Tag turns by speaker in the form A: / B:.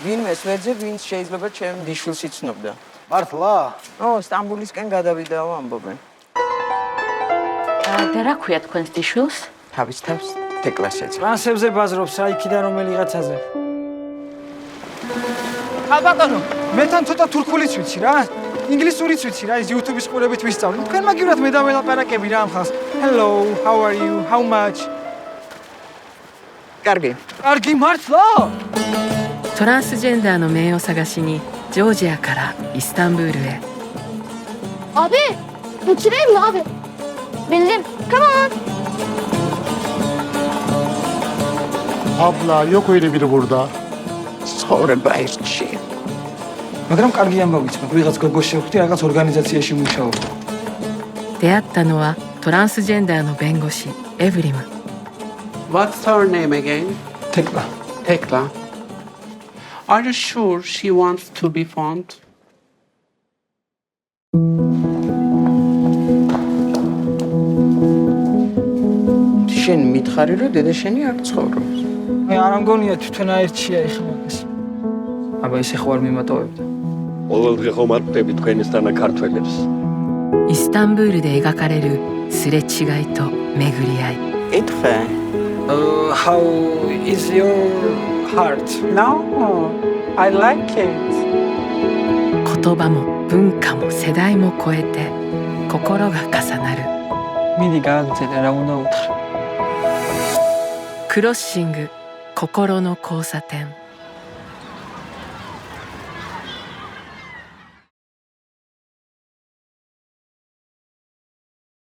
A: ვინმეს ვეძე, ვინც შეიძლება ჩემ დიშვილს იცნობდა.
B: მართლა?
A: სტამბულისკენ გადავიდაო ამბობენ.
C: და რა ქვია თქვენს დიშვილს?
A: თავის თავს თეკლას ეცა.
B: ტრანსებზე ბაზრობს რა იქიდან რომელიღაცაზე.
A: ალბატონო,
B: მე თან ცოტა თურქულიც ვიცი რა. ინგლისურიც ვიცი რა, ის YouTube-ის ყურებით ვისწავლი. თქვენ მაგივრად მე დაველაპარაკები რა ამ ხალხს. Hello, how are you? How much?
A: კარგი.
B: კარგი მართლა?
D: トランスジェンダーの名を探しにジョージアからイスタンブールへ
E: Abi, uçurayım mı abi? Bildim. Come on.
F: Abla yok öyle biri burada.
A: ცხოვრება ერთში.
B: მაგრამ კარგი ამბავიც მაქვს. ვიღაც გოგოს შევხვდი, რაღაც ორგანიზაციაში მუშაობ.
D: 出会ったのはトランスジェンダーの弁護士エブリム
G: What's her name again?
B: თეკლა.
G: Tekla. Are you sure she wants to be found?
A: შენ მითხარი რომ დედა შენი არ ცხოვრობს.
B: მე არ ამგონია თვითონაერთშია ეხლა მაგას. აბა ისე ხო არ მიმატოვებდა.
H: ყოველდღე ხომ არ ხვდები თქვენისთანა ქართველებს.
D: イスタンブールで描かれるすれ違いと巡り合い
A: ეთქე.
B: How is your heart?
G: No, I like it.
D: 言葉も文化も世代も超えて心が重なる
B: მიდი გააგრძელე რა უნდა უთხრა.
D: クロッシング心の交差点